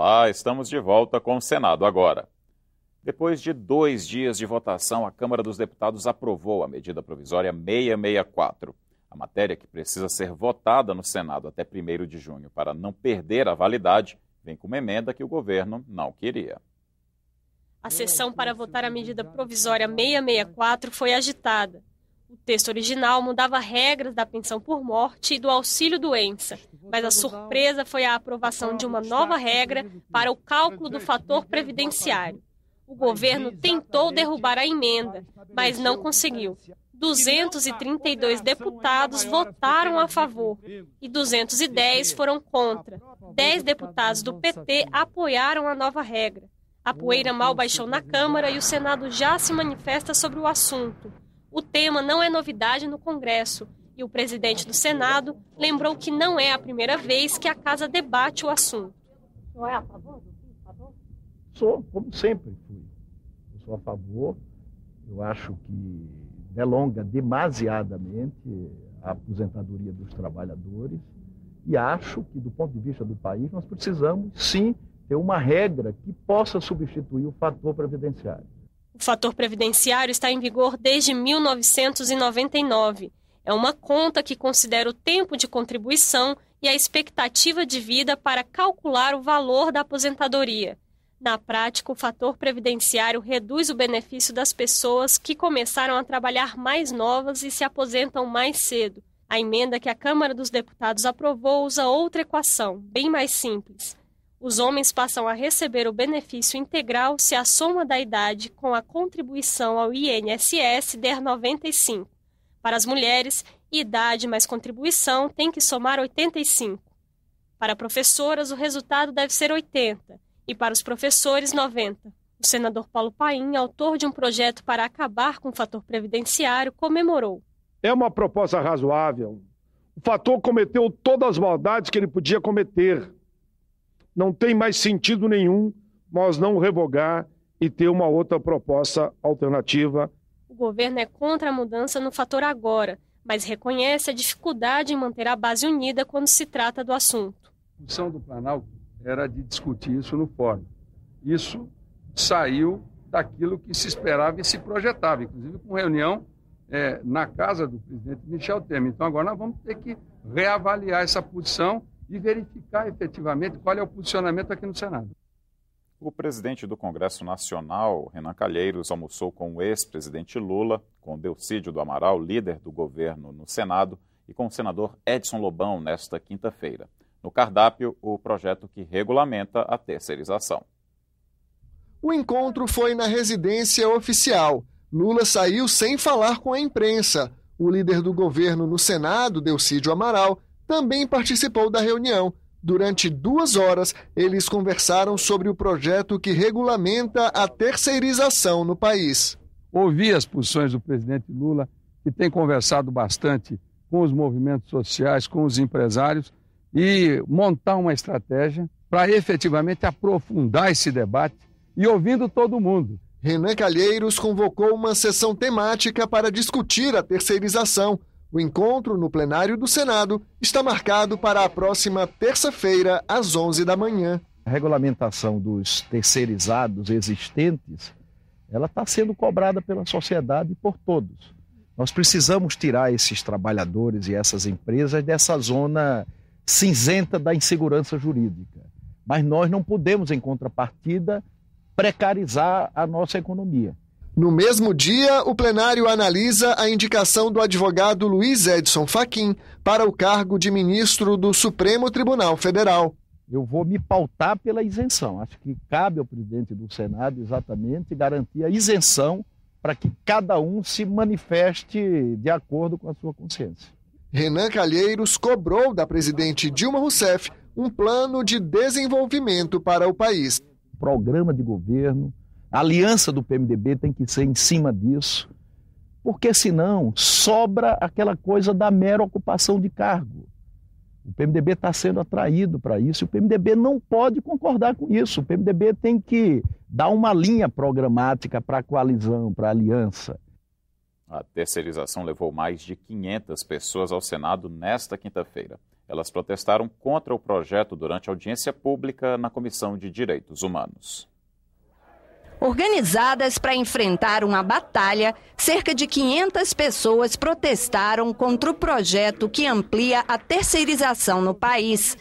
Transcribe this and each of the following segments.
Olá, estamos de volta com o Senado agora. Depois de 2 dias de votação, a Câmara dos Deputados aprovou a medida provisória 664. A matéria, que precisa ser votada no Senado até 1º de junho para não perder a validade, vem com uma emenda que o governo não queria. A sessão para votar a medida provisória 664 foi agitada. O texto original mudava regras da pensão por morte e do auxílio-doença, mas a surpresa foi a aprovação de uma nova regra para o cálculo do fator previdenciário. O governo tentou derrubar a emenda, mas não conseguiu. 232 deputados votaram a favor e 210 foram contra. 10 deputados do PT apoiaram a nova regra. A poeira mal baixou na Câmara e o Senado já se manifesta sobre o assunto. O tema não é novidade no Congresso e o presidente do Senado lembrou que não é a primeira vez que a Casa debate o assunto. O senhor é a favor? Sou, como sempre fui. Eu sou a favor. Eu acho que delonga demasiadamente a aposentadoria dos trabalhadores e acho que, do ponto de vista do país, nós precisamos, sim, ter uma regra que possa substituir o fator previdenciário. O fator previdenciário está em vigor desde 1999. É uma conta que considera o tempo de contribuição e a expectativa de vida para calcular o valor da aposentadoria. Na prática, o fator previdenciário reduz o benefício das pessoas que começaram a trabalhar mais novas e se aposentam mais cedo. A emenda que a Câmara dos Deputados aprovou usa outra equação, bem mais simples. Os homens passam a receber o benefício integral se a soma da idade com a contribuição ao INSS der 95. Para as mulheres, idade mais contribuição tem que somar 85. Para professoras, o resultado deve ser 80. E para os professores, 90. O senador Paulo Paim, autor de um projeto para acabar com o fator previdenciário, comemorou. É uma proposta razoável. O fator cometeu todas as maldades que ele podia cometer. Não tem mais sentido nenhum nós não revogar e ter uma outra proposta alternativa. O governo é contra a mudança no fator agora, mas reconhece a dificuldade em manter a base unida quando se trata do assunto. A função do Planalto era de discutir isso no fórum. Isso saiu daquilo que se esperava e se projetava, inclusive com reunião na casa do presidente Michel Temer. Então agora nós vamos ter que reavaliar essa posição e verificar efetivamente qual é o posicionamento aqui no Senado. O presidente do Congresso Nacional, Renan Calheiros, almoçou com o ex-presidente Lula, com Delcídio do Amaral, líder do governo no Senado, e com o senador Edson Lobão nesta quinta-feira. No cardápio, o projeto que regulamenta a terceirização. O encontro foi na residência oficial. Lula saiu sem falar com a imprensa. O líder do governo no Senado, Delcídio Amaral, também participou da reunião. Durante 2 horas, eles conversaram sobre o projeto que regulamenta a terceirização no país. Ouvi as posições do presidente Lula, que tem conversado bastante com os movimentos sociais, com os empresários, e montar uma estratégia para efetivamente aprofundar esse debate e ouvindo todo mundo. Renan Calheiros convocou uma sessão temática para discutir a terceirização. O encontro no plenário do Senado está marcado para a próxima terça-feira, às 11 da manhã. A regulamentação dos terceirizados existentes, ela está sendo cobrada pela sociedade e por todos. Nós precisamos tirar esses trabalhadores e essas empresas dessa zona cinzenta da insegurança jurídica. Mas nós não podemos, em contrapartida, precarizar a nossa economia. No mesmo dia, o plenário analisa a indicação do advogado Luiz Edson Fachin para o cargo de ministro do Supremo Tribunal Federal. Eu vou me pautar pela isenção. Acho que cabe ao presidente do Senado exatamente garantir a isenção para que cada um se manifeste de acordo com a sua consciência. Renan Calheiros cobrou da presidente Dilma Rousseff um plano de desenvolvimento para o país. Programa de governo, a aliança do PMDB tem que ser em cima disso, porque senão sobra aquela coisa da mera ocupação de cargo. O PMDB está sendo atraído para isso e o PMDB não pode concordar com isso. O PMDB tem que dar uma linha programática para a coalizão, para a aliança. A terceirização levou mais de 500 pessoas ao Senado nesta quinta-feira. Elas protestaram contra o projeto durante audiência pública na Comissão de Direitos Humanos. Organizadas para enfrentar uma batalha, cerca de 500 pessoas protestaram contra o projeto que amplia a terceirização no país.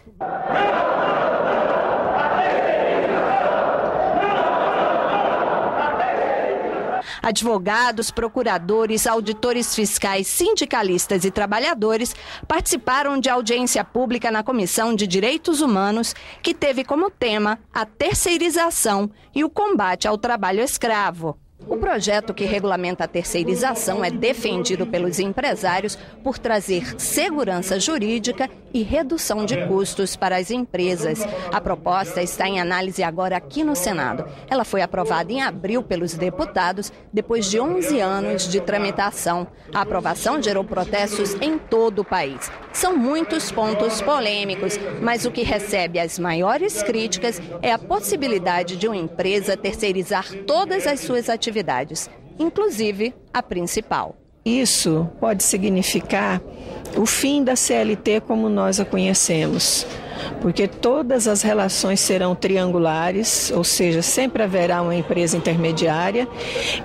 Advogados, procuradores, auditores fiscais, sindicalistas e trabalhadores participaram de audiência pública na Comissão de Direitos Humanos, que teve como tema a terceirização e o combate ao trabalho escravo. O projeto que regulamenta a terceirização é defendido pelos empresários por trazer segurança jurídica e redução de custos para as empresas. A proposta está em análise agora aqui no Senado. Ela foi aprovada em abril pelos deputados, depois de 11 anos de tramitação. A aprovação gerou protestos em todo o país. São muitos pontos polêmicos, mas o que recebe as maiores críticas é a possibilidade de uma empresa terceirizar todas as suas atividades, inclusive a principal. Isso pode significar o fim da CLT como nós a conhecemos, porque todas as relações serão triangulares, ou seja, sempre haverá uma empresa intermediária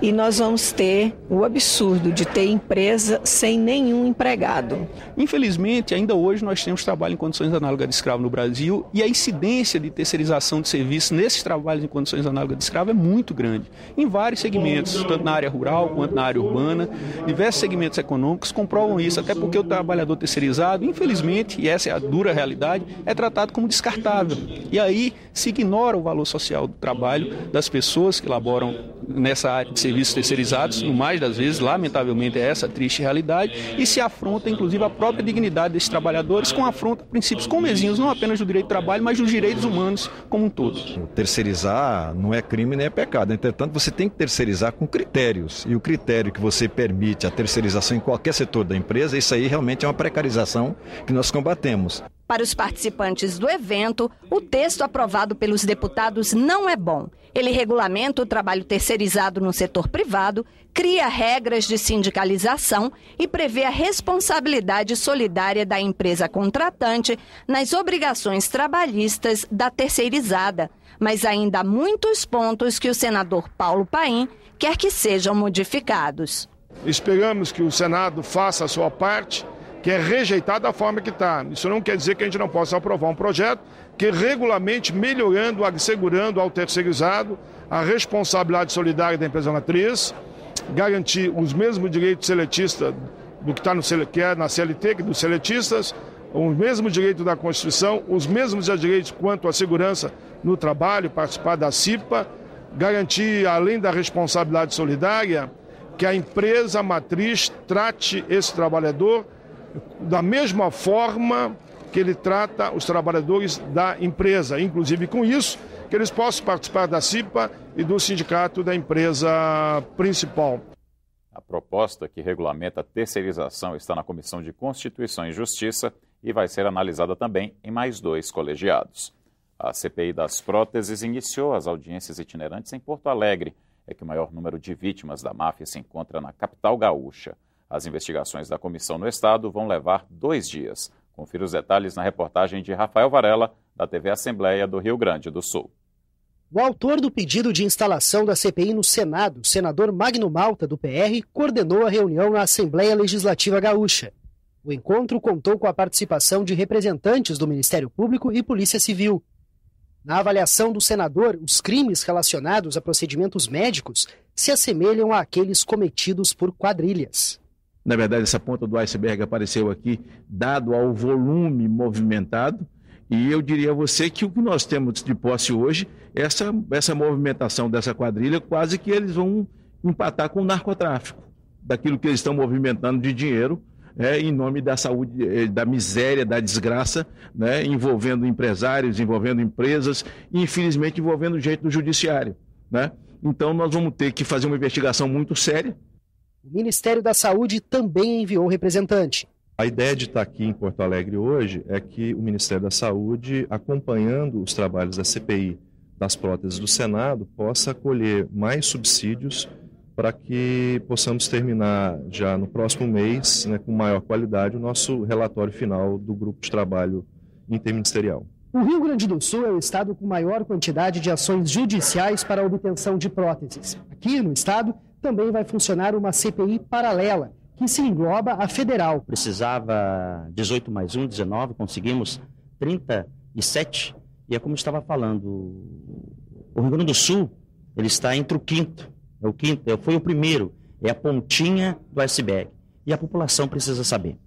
e nós vamos ter o absurdo de ter empresa sem nenhum empregado. Infelizmente, ainda hoje nós temos trabalho em condições análogas de escravo no Brasil e a incidência de terceirização de serviços nesses trabalhos em condições análogas de escravo é muito grande, em vários segmentos, tanto na área rural quanto na área urbana. Diversos segmentos econômicos comprovam isso, até porque o trabalhador terceirizado, infelizmente, e essa é a dura realidade, é tratado como descartável. E aí se ignora o valor social do trabalho das pessoas que laboram nessa área de serviços terceirizados, no mais das vezes, lamentavelmente, é essa a triste realidade, e se afronta, inclusive, a própria dignidade desses trabalhadores com afronta a princípios comezinhos, não apenas do direito do trabalho, mas dos direitos humanos como um todo. Terceirizar não é crime nem é pecado, entretanto, você tem que terceirizar com critérios, e o critério que você permite a terceirização em qualquer setor da empresa, isso aí realmente é uma precarização que nós combatemos. Para os participantes do evento, o texto aprovado pelos deputados não é bom. Ele regulamenta o trabalho terceirizado no setor privado, cria regras de sindicalização e prevê a responsabilidade solidária da empresa contratante nas obrigações trabalhistas da terceirizada. Mas ainda há muitos pontos que o senador Paulo Paim quer que sejam modificados. Esperamos que o Senado faça a sua parte, que é rejeitado da forma que está. Isso não quer dizer que a gente não possa aprovar um projeto que regulamente melhorando, assegurando ao terceirizado a responsabilidade solidária da empresa matriz, garantir os mesmos direitos seletistas do que é na CLT, que dos seletistas, os mesmos direitos da Constituição, os mesmos direitos quanto à segurança no trabalho, participar da CIPA, garantir, além da responsabilidade solidária, que a empresa matriz trate esse trabalhador da mesma forma que ele trata os trabalhadores da empresa, inclusive com isso, que eles possam participar da CIPA e do sindicato da empresa principal. A proposta que regulamenta a terceirização está na Comissão de Constituição e Justiça e vai ser analisada também em mais 2 colegiados. A CPI das próteses iniciou as audiências itinerantes em Porto Alegre. É que o maior número de vítimas da máfia se encontra na capital gaúcha. As investigações da comissão no estado vão levar 2 dias. Confira os detalhes na reportagem de Rafael Varela, da TV Assembleia do Rio Grande do Sul. O autor do pedido de instalação da CPI no Senado, o senador Magno Malta, do PR, coordenou a reunião na Assembleia Legislativa Gaúcha. O encontro contou com a participação de representantes do Ministério Público e Polícia Civil. Na avaliação do senador, os crimes relacionados a procedimentos médicos se assemelham àqueles cometidos por quadrilhas. Na verdade, essa ponta do iceberg apareceu aqui, dado ao volume movimentado, e eu diria a você que o que nós temos de posse hoje, essa movimentação dessa quadrilha, quase que eles vão empatar com o narcotráfico, daquilo que eles estão movimentando de dinheiro, em nome da saúde, da miséria, da desgraça, envolvendo empresários, envolvendo empresas e, infelizmente, envolvendo gente do judiciário. Então, nós vamos ter que fazer uma investigação muito séria. O Ministério da Saúde também enviou representante. A ideia de estar aqui em Porto Alegre hoje é que o Ministério da Saúde, acompanhando os trabalhos da CPI das próteses do Senado, possa colher mais subsídios para que possamos terminar já no próximo mês, né, com maior qualidade, o nosso relatório final do grupo de trabalho interministerial. O Rio Grande do Sul é o estado com maior quantidade de ações judiciais para a obtenção de próteses. Aqui no estado também vai funcionar uma CPI paralela, que se engloba a federal. Precisava 18 mais 1, 19, conseguimos 37. E é como eu estava falando, o Rio Grande do Sul ele está entre o quinto. Foi o primeiro, é a pontinha do iceberg. E a população precisa saber.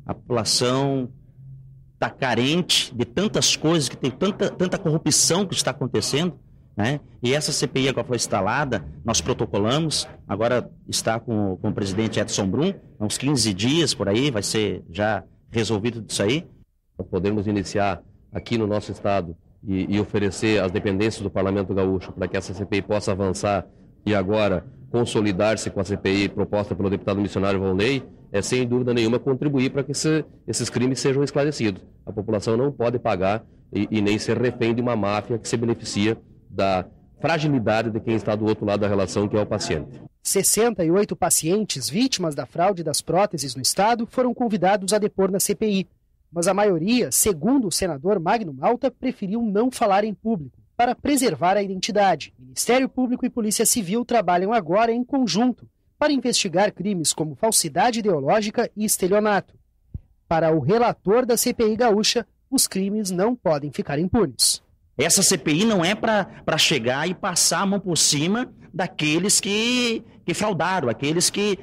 A população está carente de tantas coisas, que tem tanta corrupção que está acontecendo, né? E essa CPI agora foi instalada, nós protocolamos, agora está com o presidente Edson Brum, há uns 15 dias por aí, vai ser já resolvido isso aí. Podemos iniciar aqui no nosso estado e oferecer às dependências do Parlamento Gaúcho para que essa CPI possa avançar e agora consolidar-se com a CPI proposta pelo deputado missionário Volney, é sem dúvida nenhuma contribuir para que esses crimes sejam esclarecidos. A população não pode pagar e nem ser refém de uma máfia que se beneficia da fragilidade de quem está do outro lado da relação, que é o paciente. 68 pacientes vítimas da fraude das próteses no estado foram convidados a depor na CPI, mas a maioria, segundo o senador Magno Malta, preferiu não falar em público, para preservar a identidade. Ministério Público e Polícia Civil trabalham agora em conjunto para investigar crimes como falsidade ideológica e estelionato. Para o relator da CPI gaúcha, os crimes não podem ficar impunes. Essa CPI não é para chegar e passar a mão por cima daqueles que fraudaram, aqueles que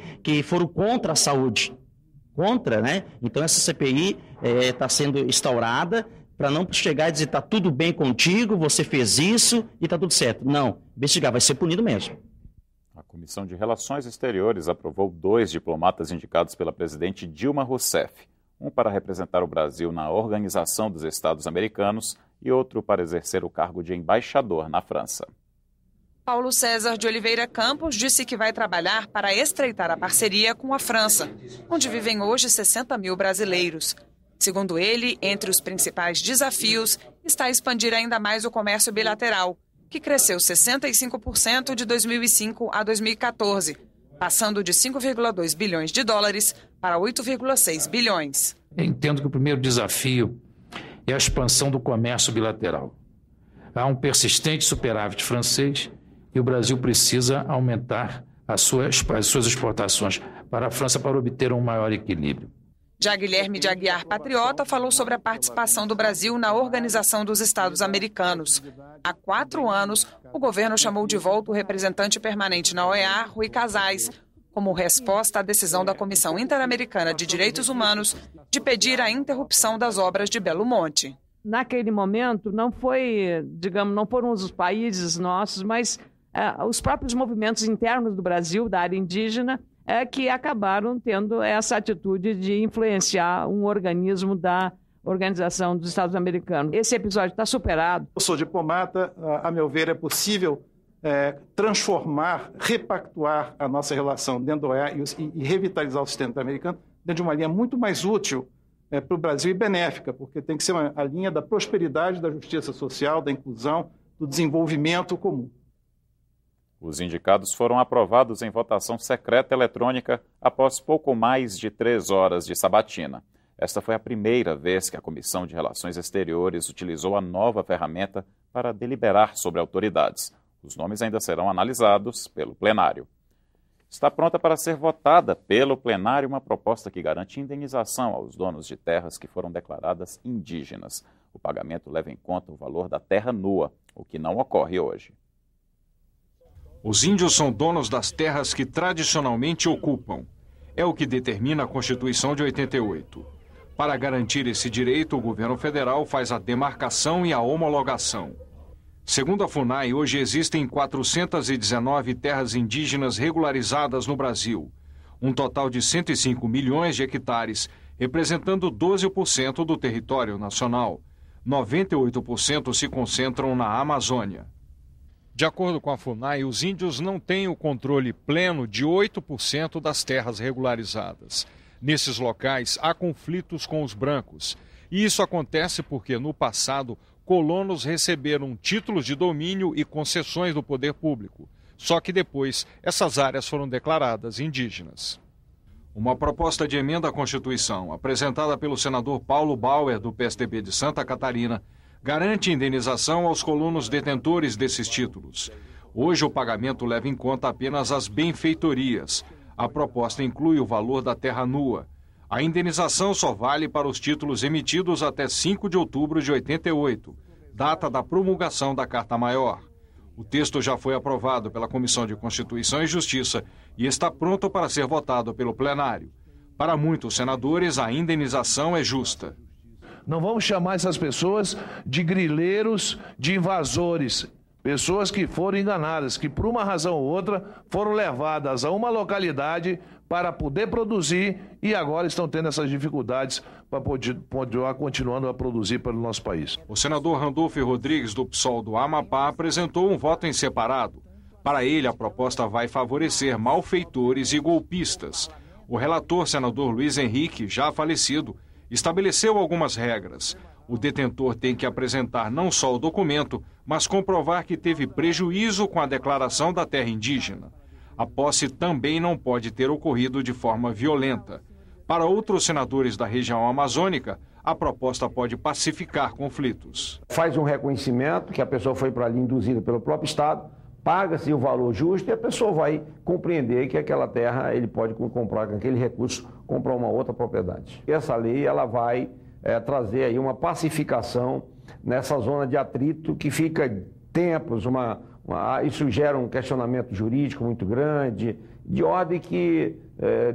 foram contra a saúde. Contra, né? Então essa CPI está sendo instaurada para não chegar e dizer está tudo bem contigo, você fez isso e está tudo certo. Não, investigar, vai ser punido mesmo. A Comissão de Relações Exteriores aprovou 2 diplomatas indicados pela presidente Dilma Rousseff, um para representar o Brasil na Organização dos Estados Americanos e outro para exercer o cargo de embaixador na França. Paulo César de Oliveira Campos disse que vai trabalhar para estreitar a parceria com a França, onde vivem hoje 60 mil brasileiros. Segundo ele, entre os principais desafios está expandir ainda mais o comércio bilateral, que cresceu 65% de 2005 a 2014, passando de 5,2 bilhões de dólares para 8,6 bilhões. Eu entendo que o primeiro desafio é a expansão do comércio bilateral. Há um persistente superávit francês e o Brasil precisa aumentar as suas exportações para a França para obter um maior equilíbrio. Já Guilherme de Aguiar Patriota falou sobre a participação do Brasil na Organização dos Estados Americanos. Há 4 anos, o governo chamou de volta o representante permanente na OEA, Rui Casais, como resposta à decisão da Comissão Interamericana de Direitos Humanos de pedir a interrupção das obras de Belo Monte. Naquele momento, não foram os países nossos, mas os próprios movimentos internos do Brasil, da área indígena, que acabaram tendo essa atitude de influenciar um organismo da Organização dos Estados Americanos. Esse episódio está superado. Eu sou diplomata, a meu ver é possível transformar, repactuar a nossa relação dentro da OEA e revitalizar o sistema americano dentro de uma linha muito mais útil para o Brasil e benéfica, porque tem que ser a linha da prosperidade, da justiça social, da inclusão, do desenvolvimento comum. Os indicados foram aprovados em votação secreta eletrônica após pouco mais de 3 horas de sabatina. Esta foi a primeira vez que a Comissão de Relações Exteriores utilizou a nova ferramenta para deliberar sobre autoridades. Os nomes ainda serão analisados pelo plenário. Está pronta para ser votada pelo plenário uma proposta que garante indenização aos donos de terras que foram declaradas indígenas. O pagamento leva em conta o valor da terra nua, o que não ocorre hoje. Os índios são donos das terras que tradicionalmente ocupam. É o que determina a Constituição de 88. Para garantir esse direito, o governo federal faz a demarcação e a homologação. Segundo a FUNAI, hoje existem 419 terras indígenas regularizadas no Brasil, um total de 105 milhões de hectares, representando 12% do território nacional. 98% se concentram na Amazônia. De acordo com a FUNAI, os índios não têm o controle pleno de 8% das terras regularizadas. Nesses locais, há conflitos com os brancos. E isso acontece porque, no passado, colonos receberam títulos de domínio e concessões do poder público. Só que depois essas áreas foram declaradas indígenas. Uma proposta de emenda à Constituição, apresentada pelo senador Paulo Bauer, do PSDB de Santa Catarina, garante indenização aos colonos detentores desses títulos. Hoje o pagamento leva em conta apenas as benfeitorias. A proposta inclui o valor da terra nua. A indenização só vale para os títulos emitidos até 5 de outubro de 88, data da promulgação da Carta Maior. O texto já foi aprovado pela Comissão de Constituição e Justiça e está pronto para ser votado pelo plenário. Para muitos senadores, a indenização é justa. Não vamos chamar essas pessoas de grileiros, de invasores. Pessoas que foram enganadas, que por uma razão ou outra foram levadas a uma localidade para poder produzir e agora estão tendo essas dificuldades para poder continuando a produzir para o nosso país. O senador Randolfo Rodrigues, do PSOL do Amapá, apresentou um voto em separado. Para ele, a proposta vai favorecer malfeitores e golpistas. O relator, senador Luiz Henrique, já falecido, estabeleceu algumas regras. O detentor tem que apresentar não só o documento, mas comprovar que teve prejuízo com a declaração da terra indígena. A posse também não pode ter ocorrido de forma violenta. Para outros senadores da região amazônica, a proposta pode pacificar conflitos. Faz um reconhecimento que a pessoa foi para ali induzida pelo próprio Estado, paga-se o valor justo e a pessoa vai compreender que aquela terra ele pode comprar com aquele recurso, comprar uma outra propriedade. Essa lei ela vai trazer aí uma pacificação nessa zona de atrito que fica tempos, isso gera um questionamento jurídico muito grande, de ordem que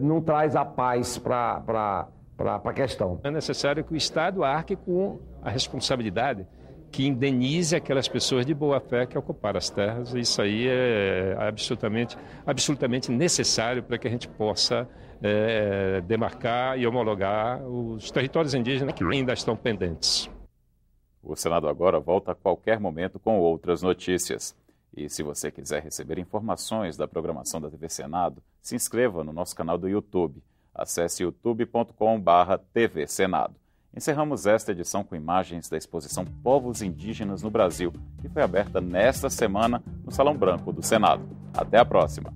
não traz a paz para a questão. É necessário que o Estado arque com a responsabilidade que indenize aquelas pessoas de boa fé que ocuparam as terras. Isso aí é absolutamente necessário para que a gente possa demarcar e homologar os territórios indígenas que ainda estão pendentes. O Senado agora volta a qualquer momento com outras notícias. E se você quiser receber informações da programação da TV Senado, se inscreva no nosso canal do YouTube. Acesse youtube.com/TV Senado. Encerramos esta edição com imagens da exposição Povos Indígenas no Brasil, que foi aberta nesta semana no Salão Branco do Senado. Até a próxima!